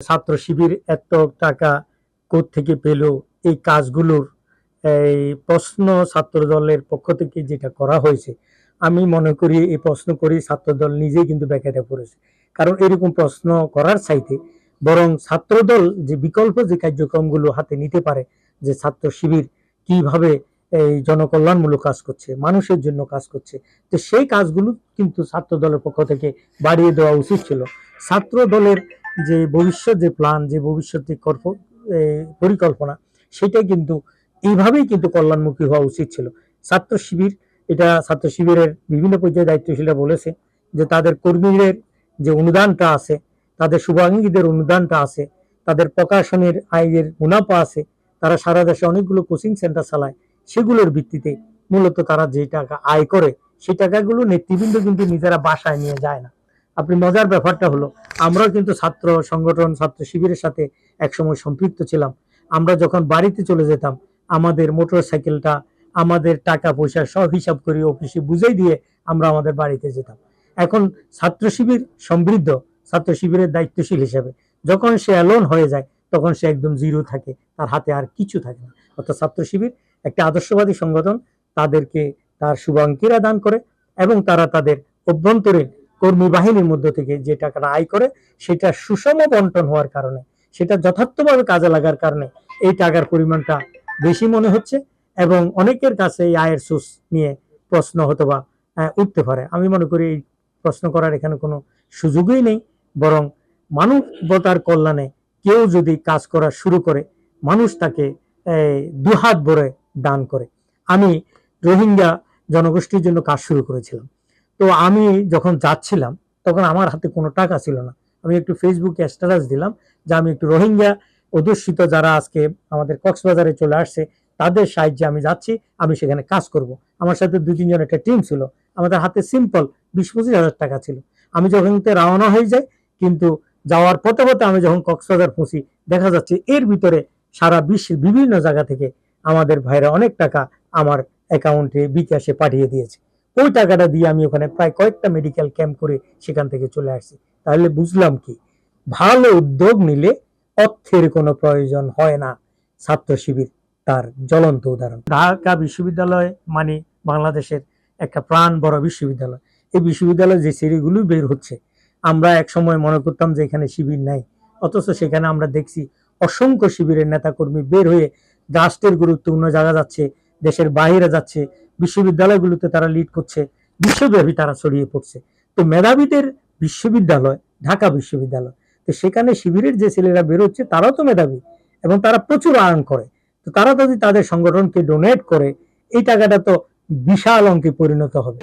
ছাত্র শিবির এত টাকা কোত্থেকে পেল, এই কাজগুলোর এই প্রশ্ন ছাত্র দলের পক্ষ থেকে যেটা করা হয়েছে, আমি মনে করি এই প্রশ্ন করি ছাত্র দল নিজেই কিন্তু ব্যাখ্যাটা করেছে। কারণ এরকম প্রশ্ন করার চাইতে বরং ছাত্র দল যে বিকল্প যে কার্যক্রমগুলো হাতে নিতে পারে, যে ছাত্র শিবির কিভাবে এই জনকল্যাণমূলক কাজ করছে, মানুষের জন্য কাজ করছে, তো সেই কাজগুলো কিন্তু ছাত্র দলের পক্ষ থেকে বাড়িয়ে দেওয়া উচিত ছিল। ছাত্র দলের যে ভবিষ্যৎ যে প্ল্যান, যে ভবিষ্যৎ যে পরিকল্পনা, সেটা কিন্তু এইভাবেই কিন্তু কল্যাণমুখী হওয়া উচিত ছিল। ছাত্র শিবির, এটা ছাত্র শিবিরের বিভিন্ন পর্যায়ে দায়িত্বশীলরা বলেছে যে তাদের কর্মীদের যে অনুদানটা আছে, তাদের শুভাঙ্গীদের অনুদানটা আছে, তাদের প্রকাশনের আয়ের মুনাফা আছে, তারা সারা দেশে অনেকগুলো কোচিং সেন্টার চালায়, সেগুলোর ভিত্তিতে মূলত তারা যে টাকা আয় করে, সেই টাকাগুলো নেতৃবৃন্দ কিন্তু নিজেরা বাসায় নিয়ে যায় না। আপনি মজার ব্যাপারটা হলো, আমরাও কিন্তু ছাত্র সংগঠন ছাত্র শিবিরের সাথে একসময় সম্পৃক্ত ছিলাম। আমরা যখন বাড়িতে চলে যেতাম, আমাদের মোটর সাইকেলটা, আমাদের টাকা পয়সা সব হিসাব করে অফিসে বুঝাই দিয়ে আমরা আমাদের বাড়িতে যেতাম। এখন ছাত্র শিবির সমৃদ্ধ, ছাত্র শিবিরের দায়িত্বশীল হিসেবে যখন সে অ্যালোন হয়ে যায়, তখন সে একদম জিরো থাকে, তার হাতে আর কিছু থাকে না। অর্থাৎ ছাত্র শিবির একটা আদর্শবাদী সংগঠন, তাদেরকে তার শুভাঙ্গীরা দান করে এবং তারা তাদের অভ্যন্তরীণ কর্মী বাহিনীর মধ্য থেকে যে টাকাটা আয় করে, সেটা সুষম বন্টন হওয়ার কারণে, সেটা যথার্থভাবে কাজে লাগার কারণে এই টাকার পরিমাণটা বেশি মনে হচ্ছে এবং অনেকের কাছে এই আয়ের সোর্স নিয়ে প্রশ্ন হয়তোবা উঠতে পারে। আমি মনে করি এই প্রশ্ন করার এখানে কোনো সুযোগই নেই, বরং মানবতার কল্যাণে কেউ যদি কাজ করা শুরু করে, মানুষ তাকে দুহাত ভরে দান করে। আমি রোহিঙ্গা জনগোষ্ঠীর জন্য কাজ শুরু করেছিলাম। তো আমি যখন যাচ্ছিলাম, তখন আমার হাতে কোনো টাকা ছিল না। আমি একটু ফেসবুকে স্ট্যাটাস দিলাম যে আমি একটু রোহিঙ্গা অধ্যুষিত যারা আজকে আমাদের কক্সবাজারে চলে আসছে, তাদের সাহায্যে আমি যাচ্ছি, আমি সেখানে কাজ করব। আমার সাথে 2-3 জন একটা টিম ছিল, আমাদের হাতে সিম্পল 20-25 হাজার টাকা ছিল। আমি যখন রওনা হয়ে যাই, কিন্তু যাওয়ার পথে পথে আমি যখন কক্সবাজার পৌঁছি, দেখা যাচ্ছে এর ভিতরে সারা বিশ্বের বিভিন্ন জায়গা থেকে আমাদের ভাইরা অনেক টাকা আমার অ্যাকাউন্টে বিকাশে পাঠিয়ে দিয়েছে। ওই টাকাটা দিয়ে আমি ওখানে প্রায় কয়েকটা মেডিকেল ক্যাম্প করে সেখান থেকে চলে আসছি। তাহলে বুঝলাম কি, ভালো উদ্যোগ নিলে অর্থের কোনো প্রয়োজন হয় না। ছাত্র শিবির তার জ্বলন্ত উদাহরণ। ঢাকা বিশ্ববিদ্যালয় মানে বাংলাদেশের একটা প্রাণ বড় বিশ্ববিদ্যালয়। এই বিশ্ববিদ্যালয়ে যে সিঁড়িগুলো বের হচ্ছে, আমরা এক সময় মনে করতাম যে এখানে শিবির নাই, অথচ সেখানে আমরা দেখছি অসংখ্য শিবিরের নেতাকর্মী বের হয়ে রাষ্ট্রের গুরুত্বপূর্ণ জায়গা যাচ্ছে, দেশের বাইরে যাচ্ছে, বিশ্ববিদ্যালয়গুলোতে তারা লিড করছে, বিশ্বব্যাপী তারা ছড়িয়ে পড়ছে। তো মেধাবীদের বিশ্ববিদ্যালয় ঢাকা বিশ্ববিদ্যালয়, তো সেখানে শিবিরের যে ছেলেরা বেরোচ্ছে তারাও তো মেধাবী এবং তারা প্রচুর আর্ন করে। তো তারা যদি তাদের সংগঠনকে ডোনেট করে, এই টাকাটা তো বিশাল অঙ্কে পরিণত হবে।